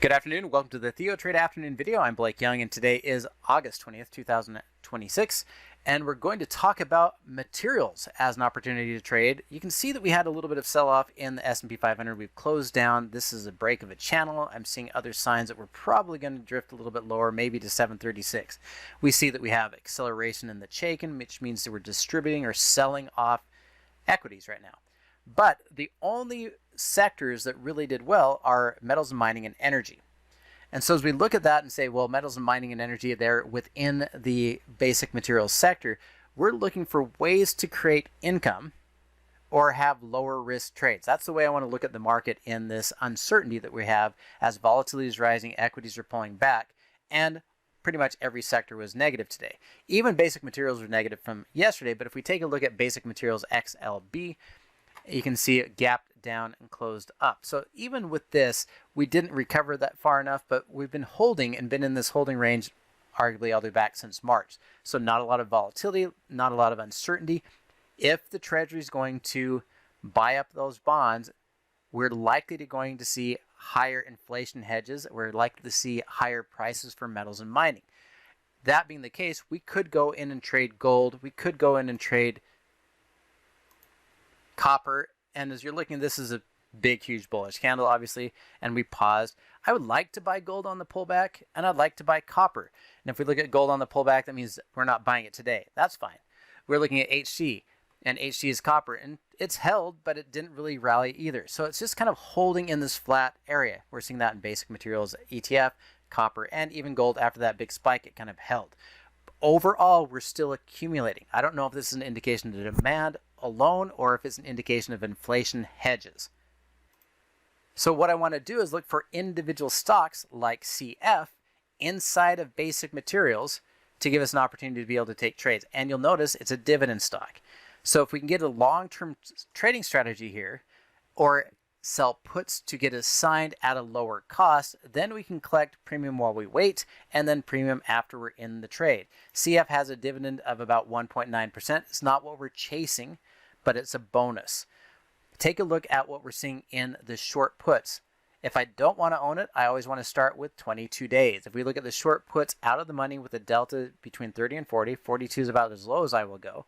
Good afternoon. Welcome to the TheoTrade afternoon video. I'm Blake Young, and today is August 20th, 2026, and we're going to talk about materials as an opportunity to trade. You can see that we had a little bit of sell-off in the S&P 500. We've closed down. This is a break of a channel. I'm seeing other signs that we're probably going to drift a little bit lower, maybe to 736. We see that we have acceleration in the Chaikin, which means that we're distributing or selling off equities right now. But the only sectors that really did well are metals and mining and energy. And so as we look at that and say, well, metals and mining and energy, they're within the basic materials sector, we're looking for ways to create income or have lower risk trades. That's the way I want to look at the market in this uncertainty that we have as volatility is rising, equities are pulling back, and pretty much every sector was negative today. Even basic materials were negative from yesterday, but if we take a look at basic materials XLB, you can see it gapped down and closed up. So even with this, we didn't recover that far enough, but we've been holding and been in this holding range arguably all the way back since March. So not a lot of volatility, not a lot of uncertainty. If the Treasury is going to buy up those bonds, we're likely to see higher inflation hedges. We're likely to see higher prices for metals and mining. That being the case, we could go in and trade gold. We could go in and trade copper, and as you're looking, this is a big, huge bullish candle, obviously, and we paused. I would like to buy gold on the pullback, and I'd like to buy copper. And if we look at gold on the pullback, that means we're not buying it today. That's fine. We're looking at HC, and HC is copper, and it's held, but it didn't really rally either. So it's just kind of holding in this flat area. We're seeing that in basic materials, ETF, copper, and even gold. After that big spike, it kind of held. Overall, we're still accumulating. I don't know if this is an indication of demand alone or if it's an indication of inflation hedges. So what I want to do is look for individual stocks like CF inside of basic materials to give us an opportunity to be able to take trades. And you'll notice it's a dividend stock. So if we can get a long-term trading strategy here or sell puts to get assigned at a lower cost, then we can collect premium while we wait and then premium after we're in the trade. CF has a dividend of about 1.9%. It's not what we're chasing, but it's a bonus. Take a look at what we're seeing in the short puts. If I don't want to own it, I always want to start with 22 days. If we look at the short puts out of the money with a delta between 30 and 40, 42 is about as low as I will go.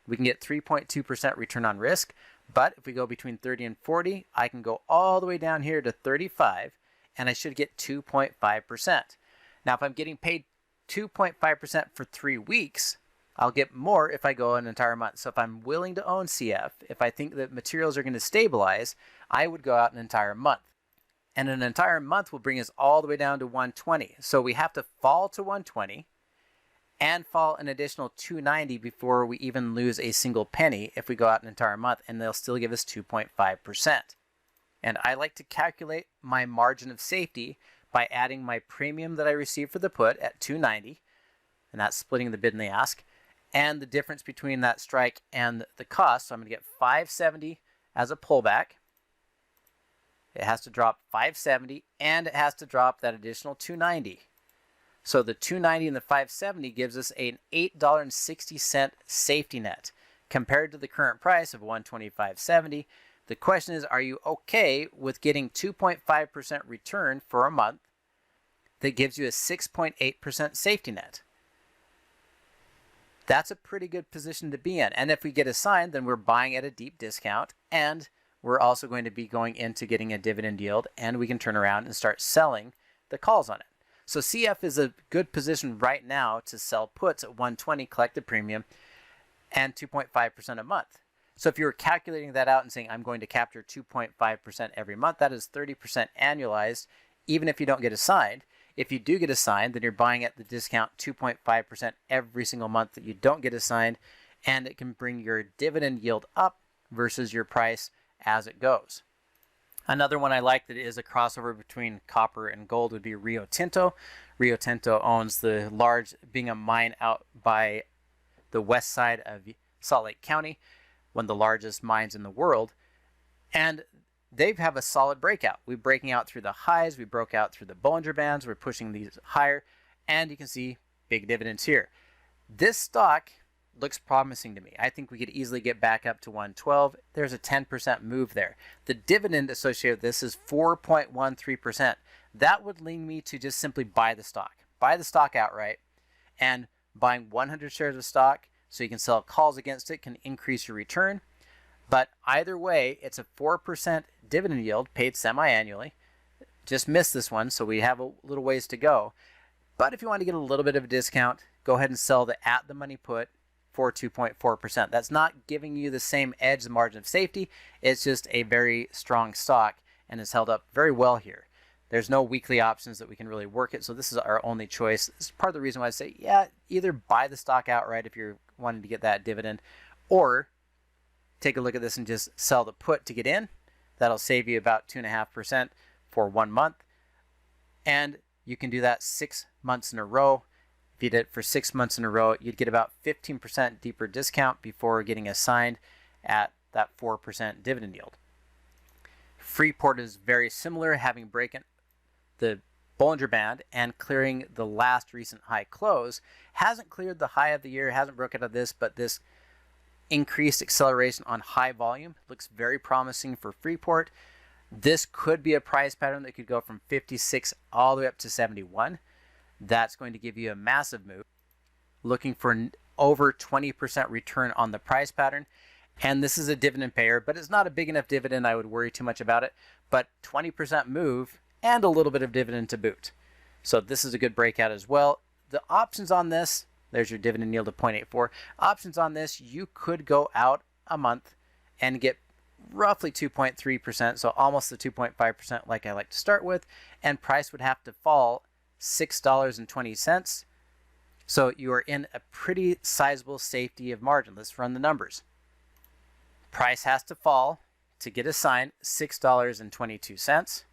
We can get 3.2% return on risk. But if we go between 30 and 40, I can go all the way down here to 35, and I should get 2.5%. Now, if I'm getting paid 2.5% for 3 weeks, I'll get more if I go an entire month. So if I'm willing to own CF, if I think that materials are going to stabilize, I would go out an entire month. And an entire month will bring us all the way down to 120. So we have to fall to 120 and fall an additional 290 before we even lose a single penny if we go out an entire month, and they'll still give us 2.5%. And I like to calculate my margin of safety by adding my premium that I receive for the put at 290, and that's splitting the bid and the ask, and the difference between that strike and the cost. So I'm going to get 570 as a pullback. It has to drop 570, and it has to drop that additional 290. So the 290 and the 570 gives us an $8.60 safety net compared to the current price of $125.70. The question is, are you okay with getting 2.5% return for a month that gives you a 6.8% safety net? That's a pretty good position to be in. And if we get assigned, then we're buying at a deep discount, and we're also going to be going into getting a dividend yield, and we can turn around and start selling the calls on it. So CF is a good position right now to sell puts at 120, collect the premium, and 2.5% a month. So if you were calculating that out and saying, I'm going to capture 2.5% every month, that is 30% annualized, even if you don't get assigned. If you do get assigned, then you're buying at the discount 2.5% every single month that you don't get assigned, and it can bring your dividend yield up versus your price as it goes. Another one I like that is a crossover between copper and gold would be Rio Tinto. Rio Tinto owns the large, being a mine out by the west side of Salt Lake County, one of the largest mines in the world. And they have a solid breakout. We're breaking out through the highs. We broke out through the Bollinger Bands. We're pushing these higher. And you can see big dividends here. This stock looks promising to me. I think we could easily get back up to 112. There's a 10% move there. The dividend associated with this is 4.13%. that would lead me to just simply buy the stock. Buy the stock outright, and buying 100 shares of stock so you can sell calls against it can increase your return. But either way, it's a 4% dividend yield paid semi-annually. Just missed this one, so we have a little ways to go. But if you want to get a little bit of a discount, go ahead and sell the at-the-money put for 2.4%. That's not giving you the same edge, the margin of safety. It's just a very strong stock and has held up very well here. There's no weekly options that we can really work it, so this is our only choice. This is part of the reason why I say, yeah, either buy the stock outright if you're wanting to get that dividend, or take a look at this and just sell the put to get in. That'll save you about 2.5% for 1 month. And you can do that 6 months in a row. If you did it for 6 months in a row, you'd get about 15% deeper discount before getting assigned at that 4% dividend yield. Freeport is very similar, having broken the Bollinger Band and clearing the last recent high close. Hasn't cleared the high of the year, hasn't broken out of this, but this increased acceleration on high volume looks very promising for Freeport. This could be a price pattern that could go from 56 all the way up to 71. That's going to give you a massive move. Looking for over 20% return on the price pattern. And this is a dividend payer, but it's not a big enough dividend I would worry too much about it. But 20% move and a little bit of dividend to boot. So this is a good breakout as well. The options on this, there's your dividend yield of 0.84. Options on this, you could go out a month and get roughly 2.3%, so almost the 2.5% like I like to start with, and price would have to fall $6.20. So you are in a pretty sizable safety of margin. Let's run the numbers. Price has to fall to get assigned $6.22,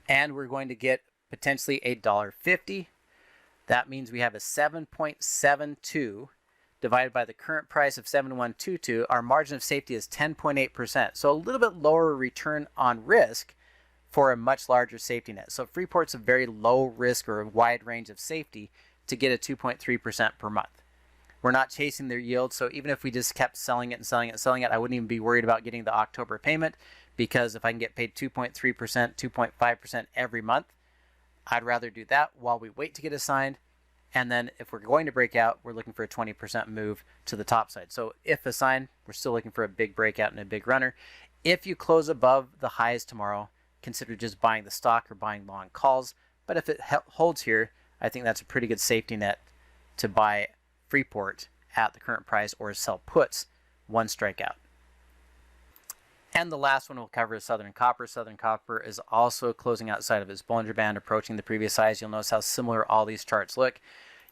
and we're going to get potentially $1.50. That means we have a 7.72 divided by the current price of 7122. Our margin of safety is 10.8%. So a little bit lower return on risk for a much larger safety net. So Freeport's a very low risk or a wide range of safety to get a 2.3% per month. We're not chasing their yield, so even if we just kept selling it and selling it and selling it, I wouldn't even be worried about getting the October payment, because if I can get paid 2.3%, 2.5% every month, I'd rather do that while we wait to get assigned. And then if we're going to break out, we're looking for a 20% move to the top side. So if assigned, we're still looking for a big breakout and a big runner. If you close above the highs tomorrow, consider just buying the stock or buying long calls. But if it holds here, I think that's a pretty good safety net to buy Freeport at the current price or sell puts, one strikeout. And the last one we'll cover is Southern Copper. Southern Copper is also closing outside of its Bollinger Band, approaching the previous highs. You'll notice how similar all these charts look.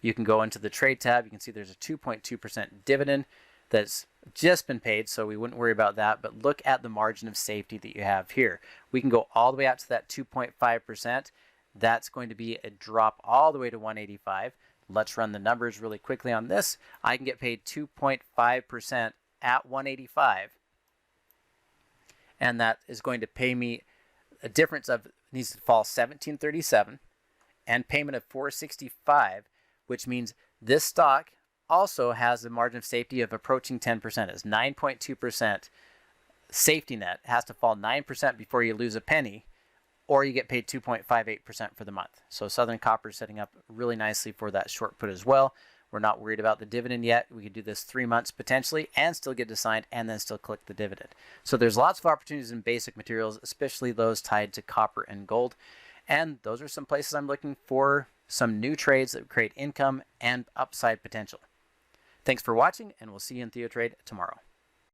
You can go into the trade tab. You can see there's a 2.2% dividend that's just been paid, so we wouldn't worry about that. But look at the margin of safety that you have here. We can go all the way out to that 2.5%. That's going to be a drop all the way to 185. Let's run the numbers really quickly on this. I can get paid 2.5% at 185. And that is going to pay me a difference of, needs to fall 1737 and payment of 465, which means this stock also has a margin of safety of approaching 10%. It's 9.2% safety net. It has to fall 9% before you lose a penny, or you get paid 2.58% for the month. So Southern Copper is setting up really nicely for that short put as well. We're not worried about the dividend yet. We could do this 3 months potentially and still get assigned and then still click the dividend. So there's lots of opportunities in basic materials, especially those tied to copper and gold. And those are some places I'm looking for some new trades that create income and upside potential. Thanks for watching, and we'll see you in TheoTrade tomorrow.